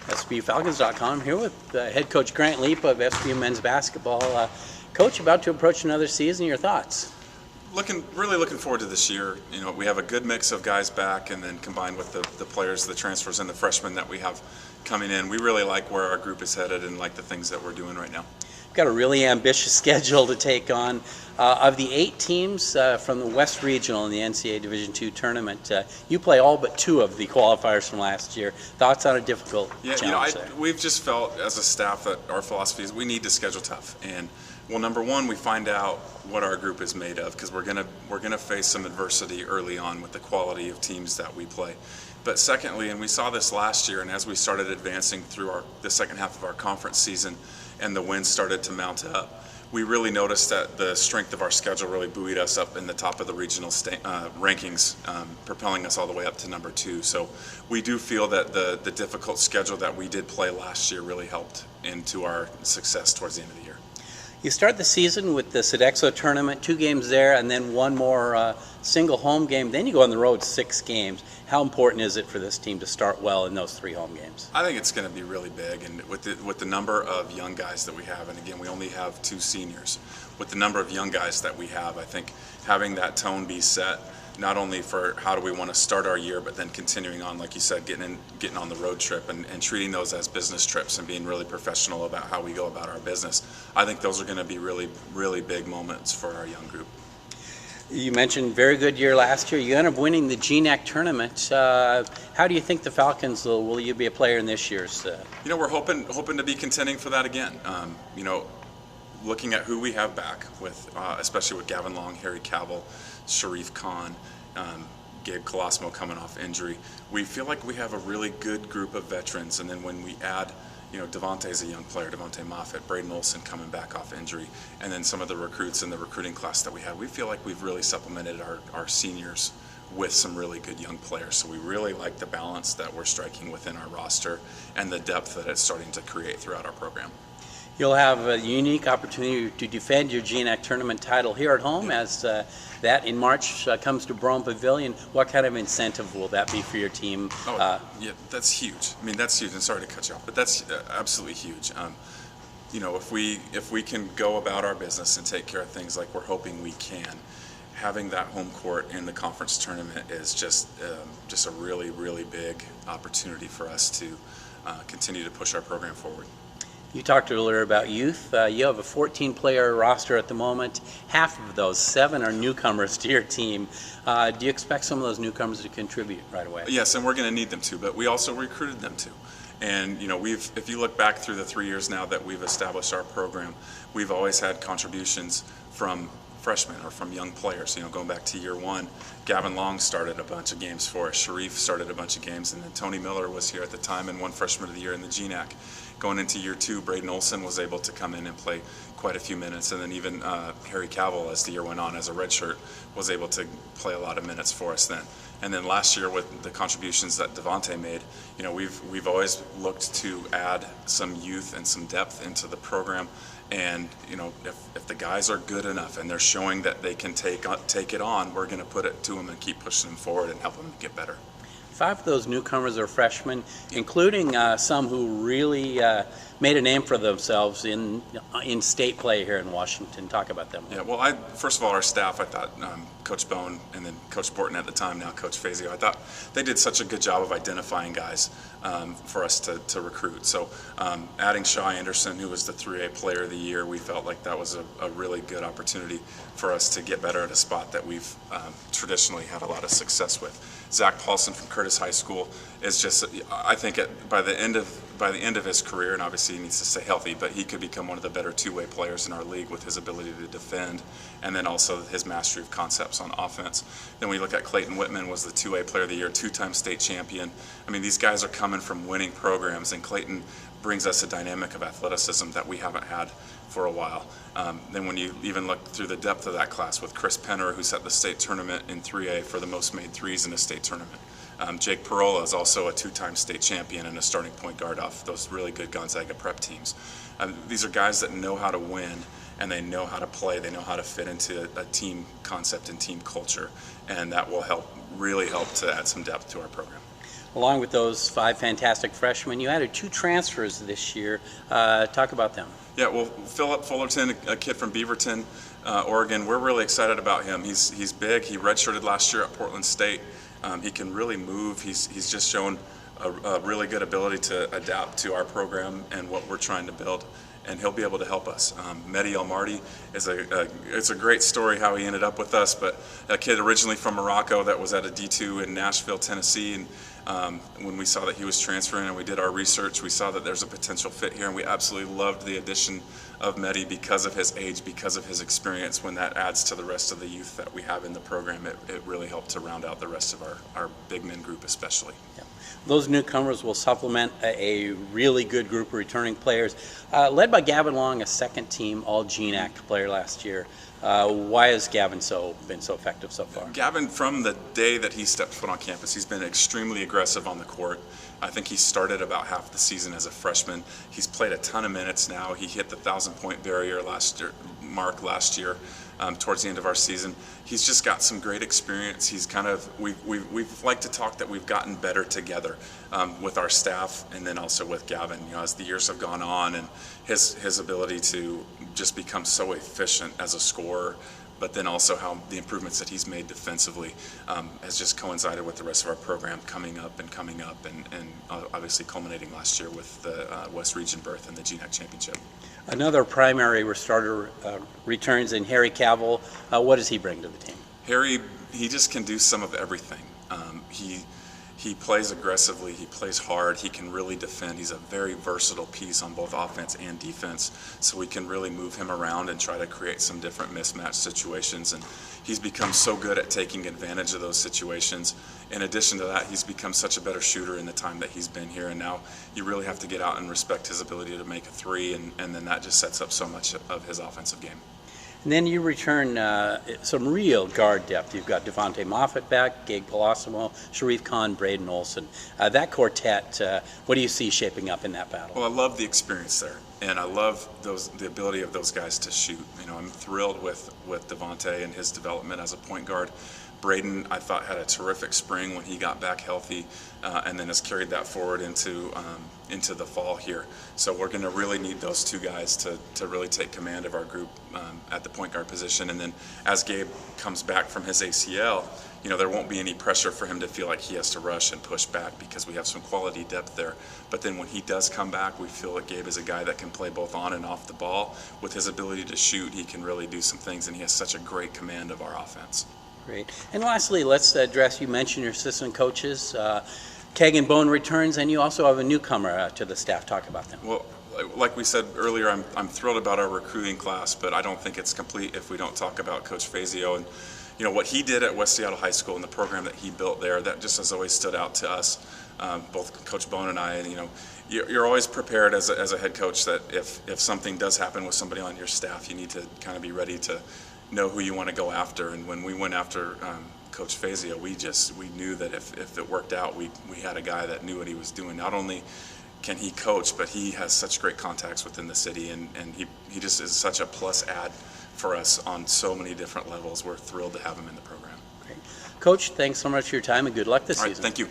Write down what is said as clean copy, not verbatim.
SPUFalcons.com here with head coach Grant Leep of SPU men's basketball. Coach, about to approach another season, your thoughts? Really looking forward to this year. You know, we have a good mix of guys back, and then combined with the players, the transfers, and the freshmen that we have coming in, we really like where our group is headed and like the things that we're doing right now. Got a really ambitious schedule to take on. Of the 8 teams from the West Regional in the NCAA Division II tournament, you play all but 2 of the qualifiers from last year. Thoughts on a difficult challenge there? We've just felt as a staff that our philosophy is we need to schedule tough. And well, number one, we find out what our group is made of, because we're gonna face some adversity early on with the quality of teams that we play. But secondly, and we saw this last year, and as we started advancing through the second half of our conference season, and the wins started to mount up, we really noticed that the strength of our schedule really buoyed us up in the top of the regional rankings, propelling us all the way up to number 2. So we do feel that the difficult schedule that we did play last year really helped into our success towards the end of the year. You start the season with the Sodexo tournament, 2 games there, and then 1 more single home game. Then you go on the road 6 games. How important is it for this team to start well in those 3 home games? I think it's going to be really big, and with the number of young guys that we have, and again, we only have 2 seniors. With the number of young guys that we have, I think having that tone be set, not only for how do we want to start our year, but then continuing on, like you said, getting on the road trip and treating those as business trips and being really professional about how we go about our business. I think those are going to be really, really big moments for our young group. You mentioned very good year last year. You ended up winning the GNAC tournament. How do you think the Falcons will you be a player in this year's? You know, we're hoping to be contending for that again. You know, looking at who we have back, with especially with Gavin Long, Harry Cavill, Sharif Khan, Gabe Colosimo coming off injury, we feel like we have a really good group of veterans. And then when we add, you know, Devontae's a young player, Devontae Moffitt, Braden Olson coming back off injury, and then some of the recruits in the recruiting class that we have, we feel like we've really supplemented our seniors with some really good young players. So we really like the balance that we're striking within our roster and the depth that it's starting to create throughout our program. You'll have a unique opportunity to defend your GNAC tournament title here at home, as that in March comes to Broome Pavilion. What kind of incentive will that be for your team? Yeah, that's huge. I mean, that's huge, and sorry to cut you off, but that's absolutely huge. You know, if we can go about our business and take care of things like we're hoping we can, having that home court in the conference tournament is just a really, really big opportunity for us to continue to push our program forward. You talked earlier about youth. You have a 14-player roster at the moment. Half of those, 7, are newcomers to your team. Do you expect some of those newcomers to contribute right away? Yes, and we're going to need them to, but we also recruited them to. And you know, if you look back through the 3 years now that we've established our program, we've always had contributions from freshmen or from young players. You know, going back to year 1, Gavin Long started a bunch of games for us. Sharif started a bunch of games, and then Tony Miller was here at the time and won Freshman of the Year in the GNAC. Going into year 2, Braden Olson was able to come in and play quite a few minutes, and then even Harry Cavill, as the year went on as a redshirt, was able to play a lot of minutes for us then. And then last year, with the contributions that Devontae made, you know, we've always looked to add some youth and some depth into the program. And you know, if the guys are good enough and they're showing that they can take it on, we're going to put it to them and keep pushing them forward and help them get better. 5 of those newcomers are freshmen, including some who really made a name for themselves in state play here in Washington. Talk about them. Yeah, well, first of all, our staff, I thought Coach Bone and then Coach Borton at the time, now Coach Fazio, I thought they did such a good job of identifying guys for us to recruit. So adding Shaw Anderson, who was the 3A Player of the Year, we felt like that was a really good opportunity for us to get better at a spot that we've traditionally had a lot of success with. Zach Paulson from Curtis High School is just, I think by the end of his career, and obviously he needs to stay healthy, but he could become one of the better 2-way players in our league with his ability to defend, and then also his mastery of concepts on offense. Then we look at Clayton Whitman, was the 2-way Player of the Year, 2-time state champion. I mean, these guys are coming from winning programs, and Clayton brings us a dynamic of athleticism that we haven't had for a while. Then when you even look through the depth of that class with Chris Penner, who set the state tournament in 3A for the most made threes in a state tournament. Jake Parola is also a 2-time state champion and a starting point guard off those really good Gonzaga prep teams. These are guys that know how to win, and they know how to play. They know how to fit into a team concept and team culture, and that will really help to add some depth to our program. along with those 5 fantastic freshmen, you added 2 transfers this year. Talk about them. Yeah, well, Phillip Fullerton, a kid from Beaverton, Oregon, we're really excited about him. He's big. He redshirted last year at Portland State. He can really move. He's just shown a really good ability to adapt to our program and what we're trying to build, and he'll be able to help us. Mehdi El-Mardi is it's a great story how he ended up with us, but a kid originally from Morocco that was at a D2 in Nashville, Tennessee, and when we saw that he was transferring and we did our research, we saw that there's a potential fit here, and we absolutely loved the addition of Mehdi because of his age, because of his experience. When that adds to the rest of the youth that we have in the program, it really helped to round out the rest of our big men group especially. Yeah. Those newcomers will supplement a really good group of returning players, led by Gavin Long, a second-team All-GNAC player last year. Why has Gavin been so effective so far? Gavin, from the day that he stepped foot on campus, he's been extremely aggressive on the court. I think he started about half the season as a freshman. He's played a ton of minutes now. He hit the 1,000-point barrier mark last year. Towards the end of our season, he's just got some great experience. He's kind of we've liked to talk that we've gotten better together with our staff, and then also with Gavin. You know, as the years have gone on, and his ability to just become so efficient as a scorer, but then also how the improvements that he's made defensively has just coincided with the rest of our program coming up, and obviously culminating last year with the West Region berth and the GNAC championship. Another primary starter returns in Harry Cavill. What does he bring to the team? Harry, he just can do some of everything. He plays aggressively, he plays hard, he can really defend. He's a very versatile piece on both offense and defense, so we can really move him around and try to create some different mismatch situations. And he's become so good at taking advantage of those situations. In addition to that, he's become such a better shooter in the time that he's been here, and now you really have to get out and respect his ability to make a three, and then that just sets up so much of his offensive game. And then you return some real guard depth. You've got Devontae Moffett back, Gabe Colosimo, Sharif Khan, Braden Olson. That quartet, what do you see shaping up in that battle? Well, I love the experience there, and I love the ability of those guys to shoot. You know, I'm thrilled with Devontae and his development as a point guard. Braden, I thought, had a terrific spring when he got back healthy, and then has carried that forward into the fall here. So we're going to really need those two guys to really take command of our group at the point guard position. And then as Gabe comes back from his ACL, you know, there won't be any pressure for him to feel like he has to rush and push back, because we have some quality depth there. But then when he does come back, we feel that Gabe is a guy that can play both on and off the ball. With his ability to shoot, he can really do some things, and he has such a great command of our offense. Great. And lastly, let's address, you mentioned your assistant coaches. Kegan Bone returns, and you also have a newcomer to the staff. Talk about them. Well, like we said earlier, I'm thrilled about our recruiting class, but I don't think it's complete if we don't talk about Coach Fazio. And you know, what he did at West Seattle High School and the program that he built there, that just has always stood out to us, both Coach Bone and I. And you know, you're always prepared as a head coach that if something does happen with somebody on your staff, you need to kind of be ready to know who you want to go after. And when we went after Coach Fazio, we knew that if it worked out, we had a guy that knew what he was doing. Not only can he coach, but he has such great contacts within the city, and he just is such a plus add for us on so many different levels. We're thrilled to have him in the program. Great. Coach, thanks so much for your time, and good luck this season. season. Thank you.